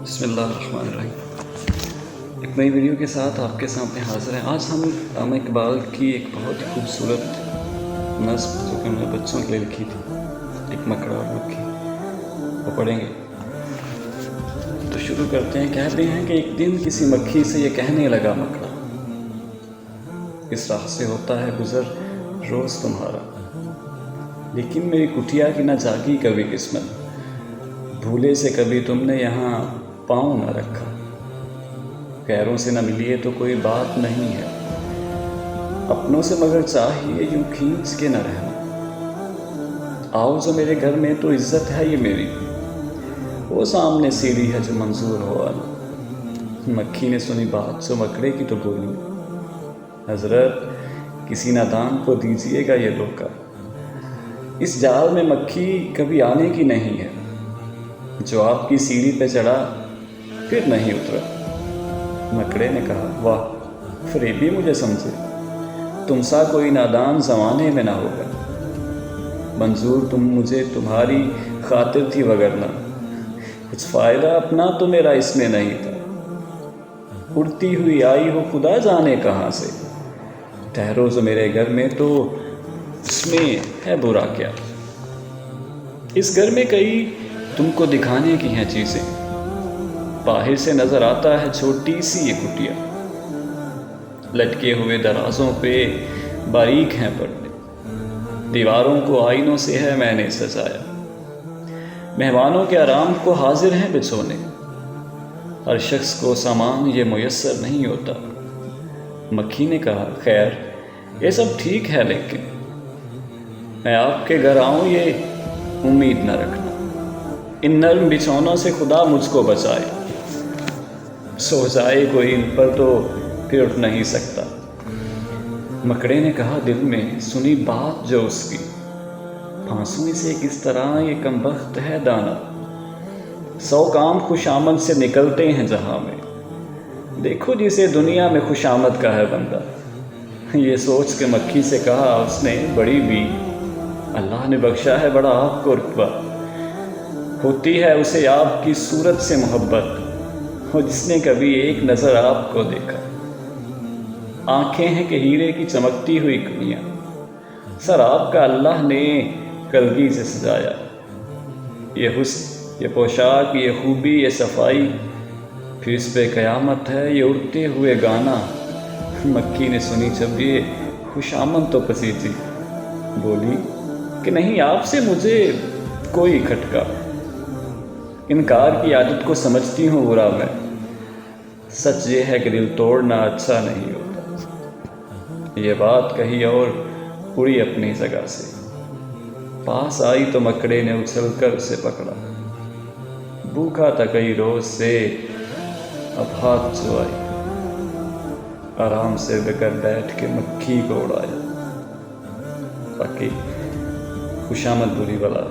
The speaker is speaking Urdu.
بسم اللہ الرحمن الرحیم۔ ایک نئی ویڈیو کے ساتھ آپ کے سامنے حاضر ہیں۔ آج ہم علامہ اقبال کی ایک بہت خوبصورت نظم جو کہ انہوں نے بچوں کے لیے لکھی تھی، ایک مکڑا اور مکھی، وہ پڑھیں گے۔ تو شروع کرتے ہیں۔ کہتے ہیں کہ ایک دن کسی مکھی سے یہ کہنے لگا مکڑا، اس راہ سے ہوتا ہے گزر روز تمہارا، لیکن میری کٹیا کی نہ جاگی کبھی قسمت، بھولے سے کبھی تم نے یہاں پاؤں نہ رکھا، غیروں سے نہ ملیے تو کوئی بات نہیں ہے، اپنوں سے مگر چاہیے یوں کھینچ کے نہ رہنا، آؤ جو میرے گھر میں تو عزت ہے یہ میری، وہ سامنے سیڑھی ہے جو منظور ہو آنا۔ مکھی نے سنی بات جو مکڑے کی تو بولی، حضرت کسی نادان کو دیجیے گا یہ دھوکہ، اس جال میں مکھی کبھی آنے کی نہیں ہے، جو آپ کی سیڑھی پہ چڑھا پھر نہیں اترا۔ مکڑے نے کہا، واہ فریبی مجھے سمجھے، تم سا کوئی نادان زمانے میں نہ ہوگا، منظور تم مجھے تمہاری خاطر تھی وگرنہ، کچھ فائدہ اپنا تو میرا اس میں نہیں تھا، اڑتی ہوئی آئی ہو خدا جانے کہاں سے، ٹھہرو جو میرے گھر میں تو اس میں ہے برا کیا، اس گھر میں کئی تم کو دکھانے کی ہیں چیزیں، باہر سے نظر آتا ہے چھوٹی سی یہ کٹیا، لٹکے ہوئے درازوں پہ باریک ہیں پردے، دیواروں کو آئینوں سے ہے میں نے سجایا، مہمانوں کے آرام کو حاضر ہیں بچھونے، ہر شخص کو سامان یہ میسر نہیں ہوتا۔ مکھی نے کہا، خیر یہ سب ٹھیک ہے، لیکن میں آپ کے گھر آؤں یہ امید نہ رکھنا، ان نرم بچھونوں سے خدا مجھ کو بچائے، سو جائے کوئی ان پر تو پھر اٹھ نہیں سکتا۔ مکڑے نے کہا دل میں سنی بات جو اس کی، پھانسوں اسے کس طرح یہ کم بخت ہے دانا، 100 کام خوش آمد سے نکلتے ہیں جہاں میں، دیکھو جسے دنیا میں خوش آمد کا ہے بندہ۔ یہ سوچ کے مکھی سے کہا اس نے، بڑی بھی اللہ نے بخشا ہے بڑا آپ کو رتبہ، ہوتی ہے اسے آپ کی صورت سے محبت، اور جس نے کبھی ایک نظر آپ کو دیکھا، آنکھیں ہیں کہ ہیرے کی چمکتی ہوئی کڑیاں، سر آپ کا اللہ نے کلگی سے سجایا، یہ حسن یہ پوشاک یہ خوبی یہ صفائی، پھر اس پہ قیامت ہے یہ اڑتے ہوئے گانا۔ مکھی نے سنی جب یہ خوش آمد تو پسیجی، بولی کہ نہیں آپ سے مجھے کوئی کھٹکا، انکار کی عادت کو سمجھتی ہوں برا میں، سچ یہ ہے کہ دل توڑنا اچھا نہیں ہوتا۔ یہ بات کہی اور اڑی اپنی جگہ سے، پاس آئی تو مکڑے نے اچھل کر اسے پکڑا، بھوکا تھا کئی روز سے اب ہاتھ چلائی، آرام سے بکر بیٹھ کے مکھی کو اڑایا۔ باقی خوش آمد بری بلا۔